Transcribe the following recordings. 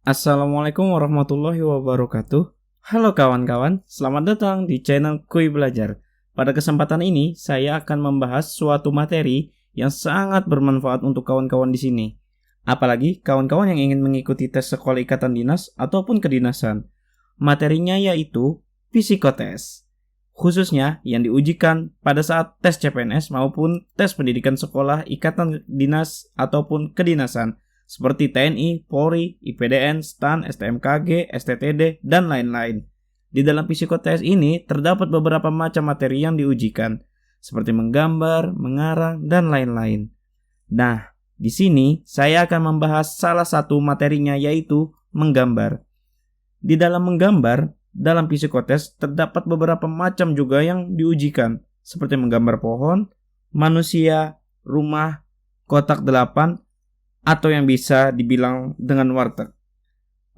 Assalamualaikum warahmatullahi wabarakatuh. Halo kawan-kawan, selamat datang di channel Kuy Belajar. Pada kesempatan ini, saya akan membahas suatu materi yang sangat bermanfaat untuk kawan-kawan di sini. Apalagi kawan-kawan yang ingin mengikuti tes sekolah ikatan dinas ataupun kedinasan. Materinya yaitu psikotes. Khususnya yang diujikan pada saat tes CPNS maupun tes pendidikan sekolah ikatan dinas ataupun kedinasan. Seperti TNI, Polri, IPDN, STAN, STMKG, STTD, dan lain-lain. Di dalam psikotes ini terdapat beberapa macam materi yang diujikan, seperti menggambar, mengarang, dan lain-lain. Nah, di sini saya akan membahas salah satu materinya yaitu menggambar. Di dalam menggambar, dalam psikotes terdapat beberapa macam juga yang diujikan, seperti menggambar pohon, manusia, rumah, kotak 8, atau yang bisa dibilang dengan warteg.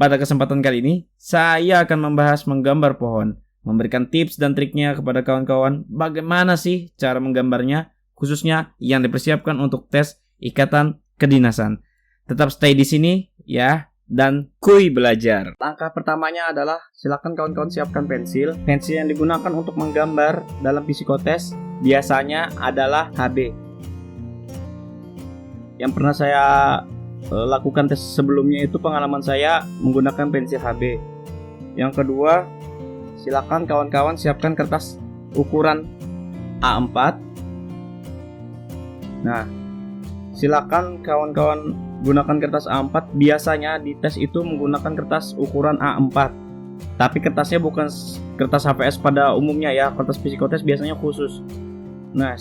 Pada kesempatan kali ini, saya akan membahas menggambar pohon, memberikan tips dan triknya kepada kawan-kawan bagaimana sih cara menggambarnya, khususnya yang dipersiapkan untuk tes ikatan kedinasan. Tetap stay di sini ya, dan kuy belajar. Langkah pertamanya adalah silakan kawan-kawan siapkan pensil. Pensil yang digunakan untuk menggambar dalam psikotes biasanya adalah HB. Yang pernah saya lakukan tes sebelumnya itu pengalaman saya menggunakan pensil HB. Yang kedua, silakan kawan-kawan siapkan kertas ukuran A4. Nah, silakan kawan-kawan gunakan kertas A4. Biasanya di tes itu menggunakan kertas ukuran A4. Tapi kertasnya bukan kertas HVS pada umumnya ya, kertas psikotes biasanya khusus. Nah,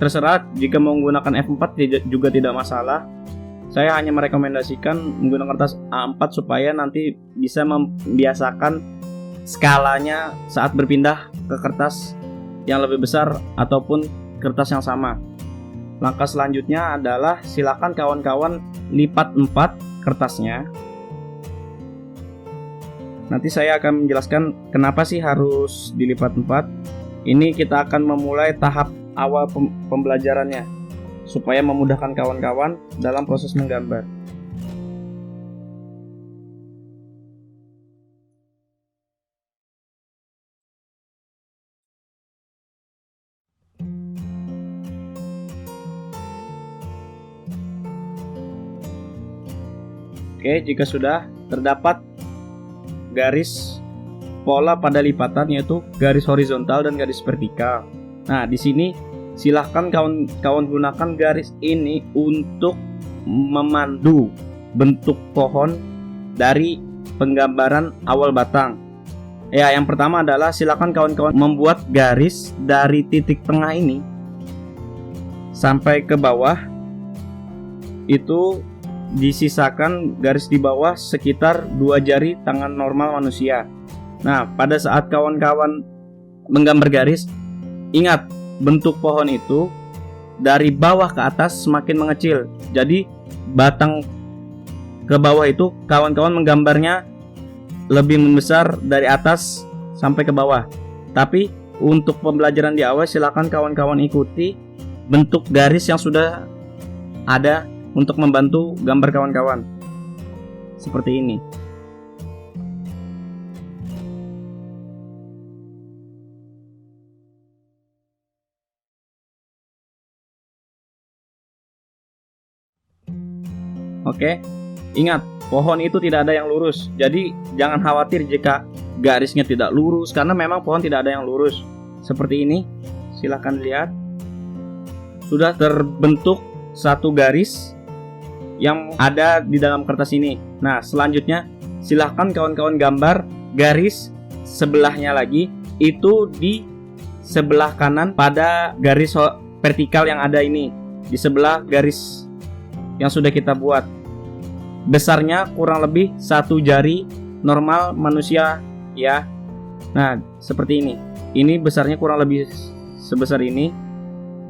terserah jika mau menggunakan F4 juga tidak masalah. Saya hanya merekomendasikan menggunakan kertas A4 supaya nanti bisa membiasakan skalanya saat berpindah ke kertas yang lebih besar ataupun kertas yang sama. Langkah selanjutnya adalah silakan kawan-kawan lipat 4 kertasnya. Nanti saya akan menjelaskan kenapa sih harus dilipat 4. Ini kita akan memulai tahap awal pembelajarannya supaya memudahkan kawan-kawan dalam proses menggambar. Oke, jika sudah terdapat garis pola pada lipatan yaitu garis horizontal dan garis vertikal. Nah, di sini silahkan kawan-kawan gunakan garis ini untuk memandu bentuk pohon dari penggambaran awal batang. Ya, yang pertama adalah silahkan kawan-kawan membuat garis dari titik tengah ini sampai ke bawah. Itu disisakan garis di bawah sekitar 2 jari tangan normal manusia. Nah, pada saat kawan-kawan menggambar garis, ingat, bentuk pohon itu dari bawah ke atas semakin mengecil. Jadi batang ke bawah itu kawan-kawan menggambarnya lebih membesar dari atas sampai ke bawah. Tapi untuk pembelajaran di awal silakan kawan-kawan ikuti bentuk garis yang sudah ada untuk membantu gambar kawan-kawan. Seperti ini. Oke, ingat, pohon itu tidak ada yang lurus. Jadi jangan khawatir jika garisnya tidak lurus, karena memang pohon tidak ada yang lurus. Seperti ini, silahkan lihat. Sudah terbentuk satu garis yang ada di dalam kertas ini. Nah, selanjutnya silahkan kawan-kawan gambar garis sebelahnya lagi. Itu di sebelah kanan pada garis vertikal yang ada ini, di sebelah garis yang sudah kita buat. Besarnya kurang lebih 1 jari normal manusia ya. Nah, seperti ini. Ini besarnya kurang lebih sebesar ini.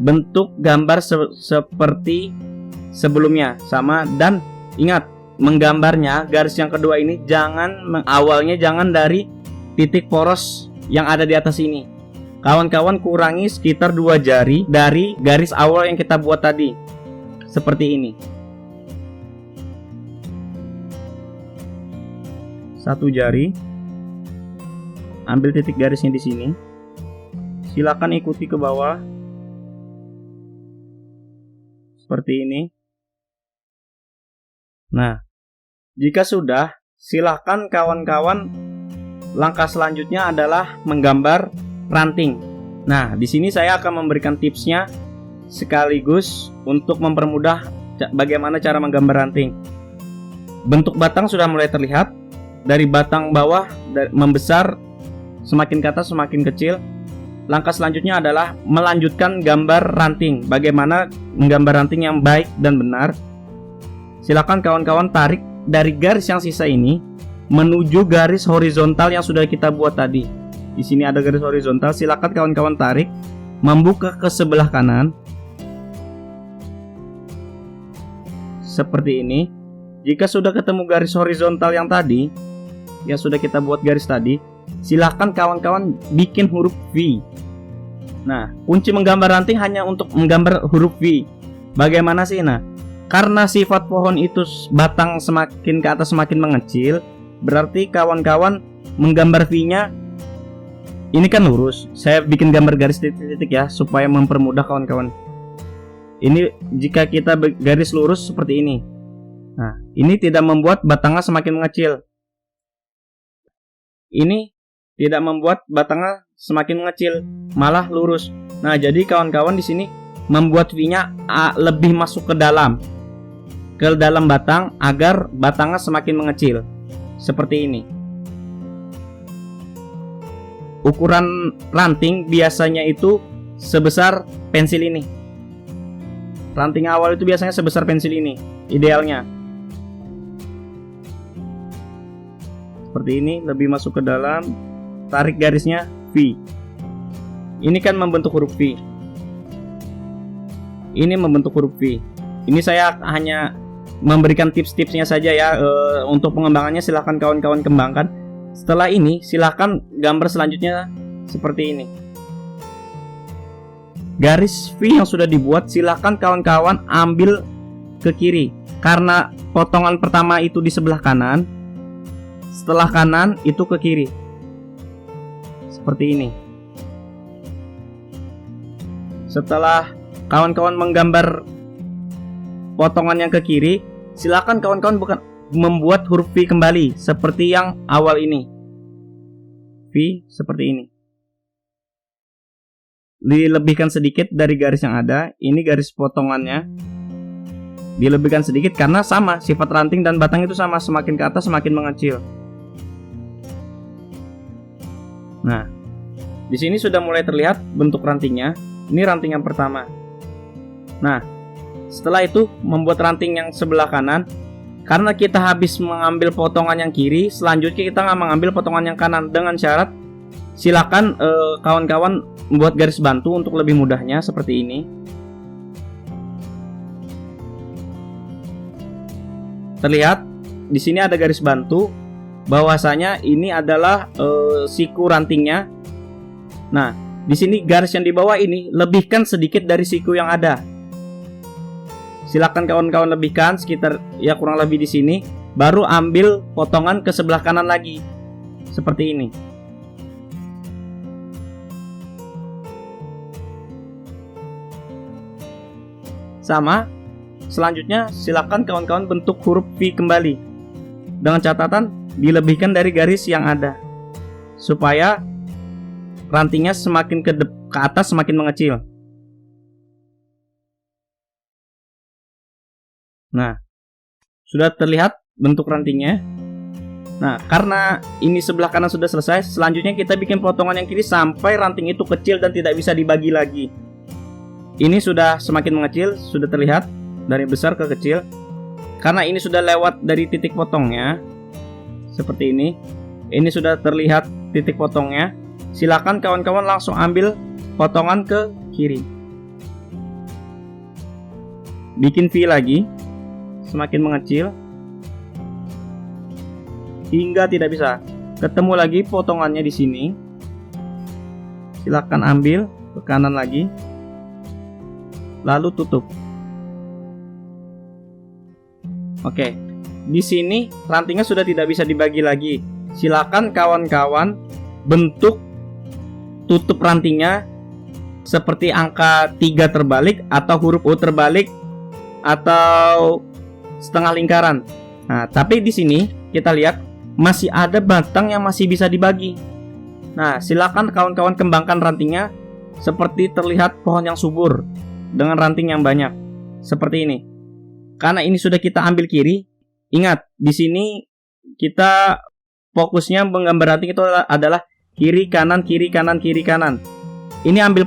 Bentuk gambar seperti sebelumnya sama, dan ingat, menggambarnya garis yang kedua ini awalnya jangan dari titik poros yang ada di atas ini. Kawan-kawan kurangi sekitar 2 jari dari garis awal yang kita buat tadi. Seperti ini. satu jari, ambil titik garisnya di sini. Silakan ikuti ke bawah seperti ini. Nah, jika sudah, silakan kawan-kawan, langkah selanjutnya adalah menggambar ranting. Nah, di sini saya akan memberikan tipsnya sekaligus untuk mempermudah bagaimana cara menggambar ranting. Bentuk batang sudah mulai terlihat. Dari batang bawah membesar, semakin ke atas semakin kecil. Langkah selanjutnya adalah melanjutkan gambar ranting. Bagaimana menggambar ranting yang baik dan benar. Silakan kawan-kawan tarik dari garis yang sisa ini menuju garis horizontal yang sudah kita buat tadi. Di sini ada garis horizontal, silakan kawan-kawan tarik, membuka ke sebelah kanan. Seperti ini. Jika sudah ketemu garis horizontal yang tadi, yang sudah kita buat garis tadi, silakan kawan-kawan bikin huruf V. Nah, kunci menggambar ranting hanya untuk menggambar huruf V. Bagaimana sih? Nah, karena sifat pohon itu batang semakin ke atas semakin mengecil, berarti kawan-kawan menggambar V-nya ini kan lurus. Saya bikin gambar garis titik-titik ya, supaya mempermudah kawan-kawan. Ini jika kita garis lurus seperti ini. Nah, ini tidak membuat batangnya semakin mengecil. Ini tidak membuat batangnya semakin mengecil, malah lurus. Nah, jadi kawan-kawan di sini membuat V-nya lebih masuk ke dalam batang agar batangnya semakin mengecil. Seperti ini. Ukuran ranting biasanya itu sebesar pensil ini. Ranting awal itu biasanya sebesar pensil ini, idealnya. Seperti ini, lebih masuk ke dalam. Tarik garisnya V. Ini kan membentuk huruf V. Ini membentuk huruf V. Ini saya hanya memberikan tips-tipsnya saja ya. Untuk pengembangannya silahkan kawan-kawan kembangkan. Setelah ini silahkan gambar selanjutnya seperti ini. Garis V yang sudah dibuat silahkan kawan-kawan ambil ke kiri. Karena potongan pertama itu di sebelah kanan, setelah kanan itu ke kiri. Seperti ini. Setelah kawan-kawan menggambar potongan yang ke kiri, silakan kawan-kawan membuat huruf V kembali seperti yang awal ini. V seperti ini. Dilebihkan sedikit dari garis yang ada. Ini garis potongannya. Dilebihkan sedikit karena sama, sifat ranting dan batang itu sama, semakin ke atas semakin mengecil. Nah, di sini sudah mulai terlihat bentuk rantingnya. Ini ranting yang pertama. Nah, setelah itu membuat ranting yang sebelah kanan. Karena kita habis mengambil potongan yang kiri, selanjutnya kita nggak mengambil potongan yang kanan. Dengan syarat, silakan kawan-kawan membuat garis bantu untuk lebih mudahnya seperti ini. Terlihat di sini ada garis bantu. Bahwasanya ini adalah siku rantingnya. Nah, di sini garis yang di bawah ini lebihkan sedikit dari siku yang ada. Silakan kawan-kawan lebihkan sekitar ya kurang lebih di sini. Baru ambil potongan ke sebelah kanan lagi. Seperti ini. Sama. Selanjutnya silakan kawan-kawan bentuk huruf V kembali. Dengan catatan dilebihkan dari garis yang ada. Supaya rantingnya semakin ke atas semakin mengecil. Nah, sudah terlihat bentuk rantingnya. Nah, karena ini sebelah kanan sudah selesai, selanjutnya kita bikin potongan yang kiri sampai ranting itu kecil dan tidak bisa dibagi lagi. Ini sudah semakin mengecil, sudah terlihat dari besar ke kecil. Karena ini sudah lewat dari titik potongnya. Seperti ini. Ini sudah terlihat titik potongnya. Silakan kawan-kawan langsung ambil potongan ke kiri. Bikin V lagi. Semakin mengecil hingga tidak bisa. Ketemu lagi potongannya di sini. Silakan ambil ke kanan lagi. Lalu tutup. Oke. Di sini rantingnya sudah tidak bisa dibagi lagi. silakan kawan-kawan bentuk tutup rantingnya seperti angka 3 terbalik atau huruf U terbalik atau setengah lingkaran. Nah, tapi di sini kita lihat masih ada batang yang masih bisa dibagi. Nah, silakan kawan-kawan kembangkan rantingnya seperti terlihat pohon yang subur dengan ranting yang banyak. Seperti ini. Karena ini sudah kita ambil kiri, ingat, di sini kita fokusnya menggambar ranting itu adalah kiri kanan kiri kanan kiri kanan. Ini ambil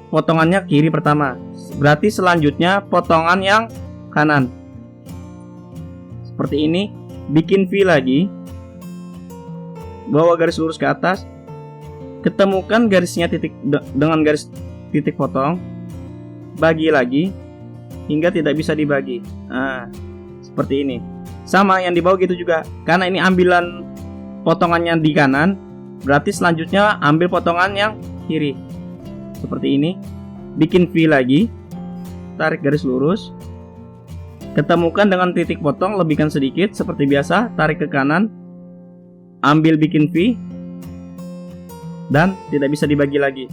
potongannya kiri pertama. Berarti selanjutnya potongan yang kanan. Seperti ini, bikin V lagi. Bawa garis lurus ke atas. Ketemukan garisnya dengan garis titik potong. Bagi lagi hingga tidak bisa dibagi. Nah, seperti ini. Sama yang di bawah gitu juga. Karena ini ambilan potongannya di kanan, berarti selanjutnya ambil potongan yang kiri. Seperti ini. Bikin V lagi. Tarik garis lurus. Ketemukan dengan titik potong, lebihkan sedikit seperti biasa, tarik ke kanan. Ambil bikin V. Dan tidak bisa dibagi lagi.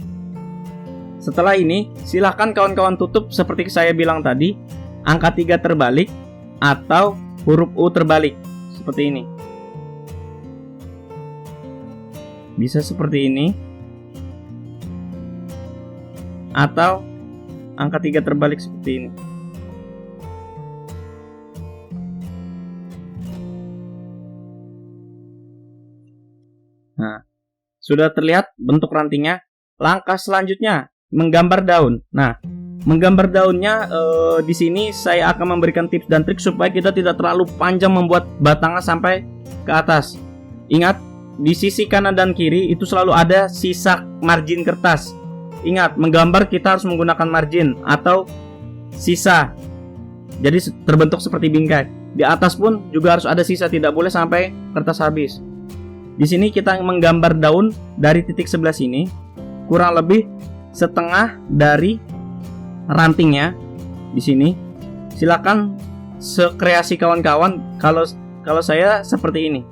Setelah ini, silahkan kawan-kawan tutup seperti saya bilang tadi, angka 3 terbalik atau huruf U terbalik. Seperti ini. Bisa seperti ini. Atau angka 3 terbalik seperti ini. Nah, sudah terlihat bentuk rantingnya. Langkah selanjutnya menggambar daun. Nah, menggambar daunnya di sini saya akan memberikan tips dan trik supaya kita tidak terlalu panjang membuat batangnya sampai ke atas. Ingat, di sisi kanan dan kiri itu selalu ada sisa margin kertas. Ingat, menggambar kita harus menggunakan margin atau sisa. Jadi terbentuk seperti bingkai. Di atas pun juga harus ada sisa, tidak boleh sampai kertas habis. Di sini kita menggambar daun dari titik sebelah sini, kurang lebih setengah dari rantingnya di sini. Silakan sekreasi kawan-kawan. Kalau saya seperti ini.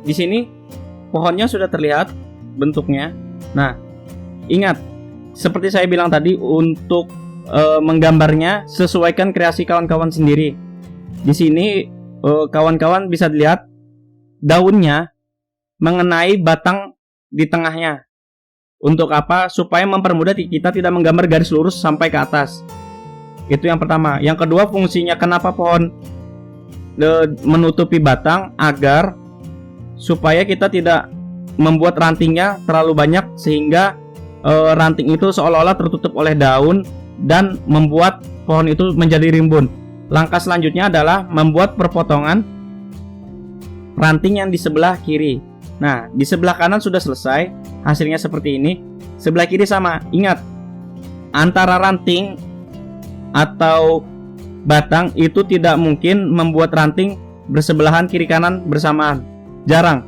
Di sini pohonnya sudah terlihat bentuknya. Nah, ingat, seperti saya bilang tadi, untuk menggambarnya sesuaikan kreasi kawan-kawan sendiri. Di sini kawan-kawan bisa dilihat daunnya mengenai batang di tengahnya. Untuk apa? Supaya mempermudah kita tidak menggambar garis lurus sampai ke atas. Itu yang pertama. Yang kedua, fungsinya kenapa pohon menutupi batang, agar supaya kita tidak membuat rantingnya terlalu banyak sehingga ranting itu seolah-olah tertutup oleh daun dan membuat pohon itu menjadi rimbun. Langkah selanjutnya adalah membuat perpotongan ranting yang di sebelah kiri. Nah, di sebelah kanan sudah selesai, hasilnya seperti ini. Sebelah kiri sama. Ingat, antara ranting atau batang itu tidak mungkin membuat ranting bersebelahan kiri kanan bersamaan. Jarang.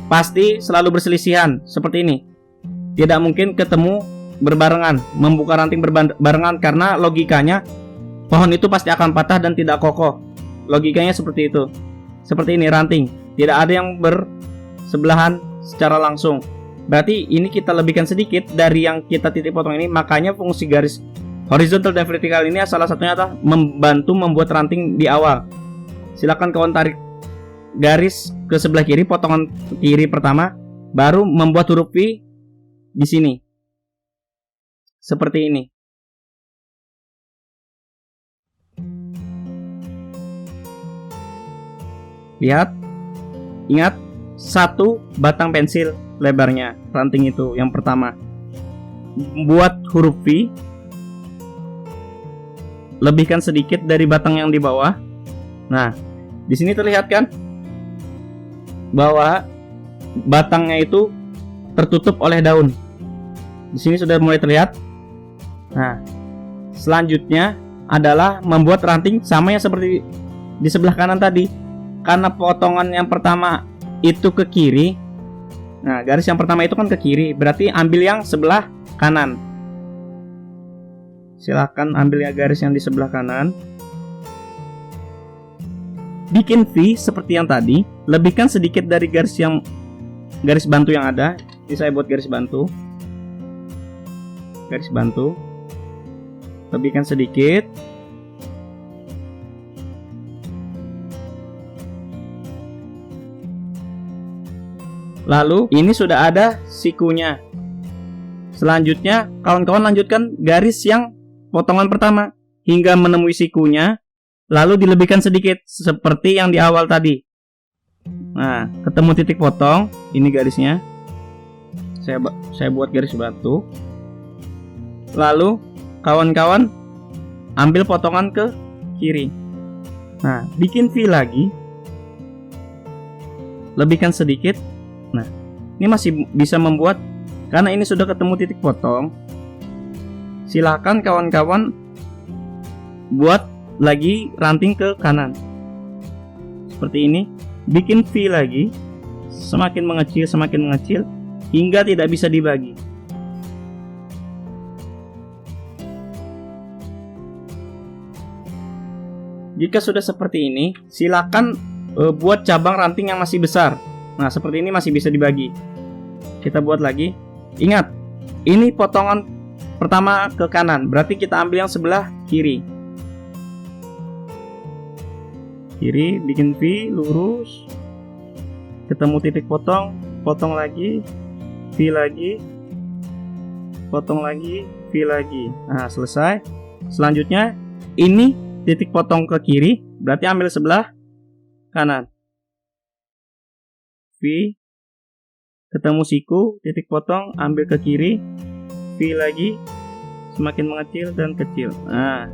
Pasti selalu berselisihan seperti ini. Tidak mungkin ketemu berbarengan, membuka ranting berbarengan, karena logikanya pohon itu pasti akan patah dan tidak kokoh. Logikanya seperti itu. Seperti ini ranting, tidak ada yang bersebelahan secara langsung. Berarti ini kita lebihkan sedikit dari yang kita titik potong ini. Makanya fungsi garis horizontal dan vertikal ini salah satunya adalah membantu membuat ranting di awal. Silakan kawan tarik garis ke sebelah kiri, potongan kiri pertama, baru membuat huruf V di sini. Seperti ini. Lihat. Ingat, satu batang pensil lebarnya ranting itu yang pertama. Buat huruf V. Lebihkan sedikit dari batang yang di bawah. Nah, di sini terlihat kan bahwa batangnya itu tertutup oleh daun. Di sini sudah mulai terlihat. Nah, selanjutnya adalah membuat ranting sama yang seperti di sebelah kanan tadi. Karena potongan yang pertama itu ke kiri, nah garis yang pertama itu kan ke kiri, berarti ambil yang sebelah kanan. Silahkan ambil ya garis yang di sebelah kanan. Bikin V seperti yang tadi, lebihkan sedikit dari garis bantu yang ada. Ini saya buat garis bantu. Lebihkan sedikit. Lalu ini sudah ada sikunya. Selanjutnya kawan-kawan lanjutkan garis yang potongan pertama hingga menemui sikunya, lalu dilebihkan sedikit seperti yang di awal tadi. Nah, ketemu titik potong, ini garisnya. Saya buat garis batu. Lalu kawan-kawan ambil potongan ke kiri. Nah, bikin V lagi. Lebihkan sedikit. Nah, ini masih bisa membuat, karena ini sudah ketemu titik potong. Silakan kawan-kawan buat lagi ranting ke kanan seperti ini. Bikin V lagi, semakin mengecil hingga tidak bisa dibagi. Jika sudah seperti ini, silakan buat cabang ranting yang masih besar. Nah, seperti ini masih bisa dibagi. Kita buat lagi. Ingat, ini potongan pertama ke kanan, berarti kita ambil yang sebelah kiri. Kiri, bikin V, lurus. Ketemu titik potong, potong lagi, V lagi, potong lagi, V lagi. Nah, selesai. Selanjutnya, ini titik potong ke kiri, berarti ambil sebelah kanan. V, ketemu siku, titik potong, ambil ke kiri, V lagi, semakin mengecil dan kecil. Nah,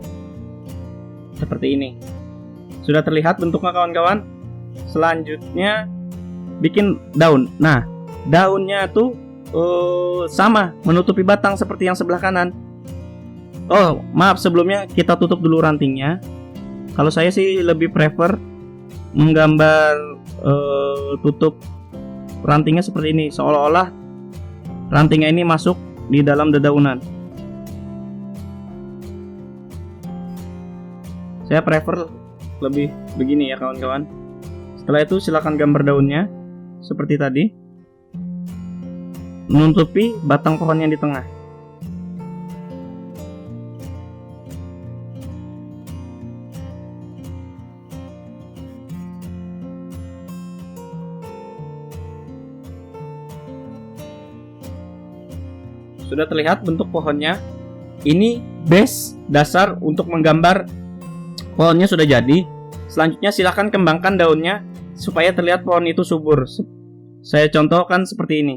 seperti ini. Sudah terlihat bentuknya kawan-kawan. Selanjutnya bikin daun. Nah, daunnya tuh sama, menutupi batang seperti yang sebelah kanan. Oh, maaf, sebelumnya kita tutup dulu rantingnya. Kalau saya sih lebih prefer menggambar tutup rantingnya seperti ini, seolah-olah rantingnya ini masuk di dalam dedaunan. Saya prefer lebih begini ya kawan-kawan. Setelah itu silakan gambar daunnya seperti tadi, menutupi batang pohon yang di tengah. Sudah terlihat bentuk pohonnya. Ini base dasar untuk menggambar pohonnya sudah jadi. Selanjutnya silahkan kembangkan daunnya supaya terlihat pohon itu subur. Saya contohkan seperti ini.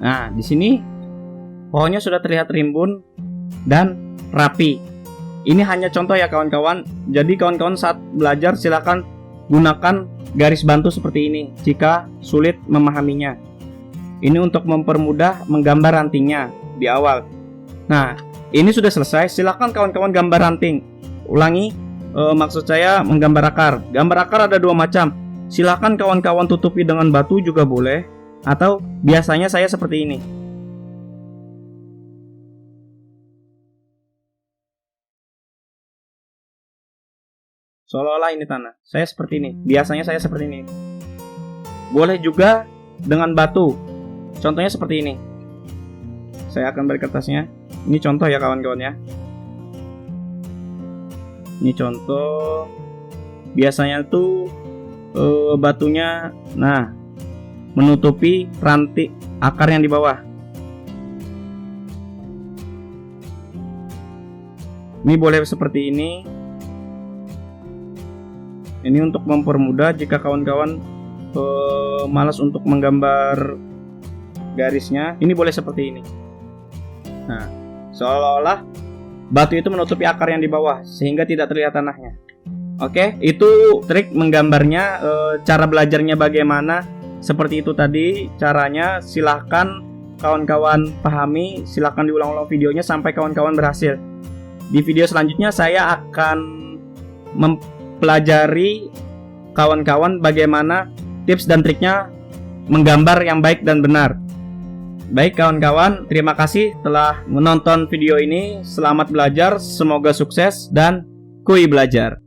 Nah, di sini pohonnya sudah terlihat rimbun dan rapi. Ini hanya contoh ya kawan-kawan. Jadi kawan-kawan saat belajar silakan gunakan garis bantu seperti ini jika sulit memahaminya. Ini untuk mempermudah menggambar rantingnya di awal. Nah, ini sudah selesai. Silakan kawan-kawan gambar ranting. Ulangi, maksud saya menggambar akar. Gambar akar ada dua macam. Silakan kawan-kawan tutupi dengan batu juga boleh, atau biasanya saya seperti ini. Seolah-olah ini tanah. Saya seperti ini. Biasanya saya seperti ini. Boleh juga dengan batu. Contohnya seperti ini. Saya akan beri kertasnya. Ini contoh ya kawan-kawan ya. Ini contoh. Biasanya tuh batunya menutupi ranting akar yang di bawah. Ini boleh seperti ini. Ini untuk mempermudah jika kawan-kawan malas untuk menggambar garisnya. Ini boleh seperti ini. Nah, seolah-olah batu itu menutupi akar yang di bawah sehingga tidak terlihat tanahnya. Oke, itu trik menggambarnya. Cara belajarnya bagaimana? Seperti itu tadi caranya. Silahkan kawan-kawan pahami. Silahkan diulang-ulang videonya sampai kawan-kawan berhasil. Di video selanjutnya saya akan mempelajari kawan-kawan bagaimana tips dan triknya menggambar yang baik dan benar. Baik kawan-kawan, terima kasih telah menonton video ini. Selamat belajar, semoga sukses dan kuy belajar.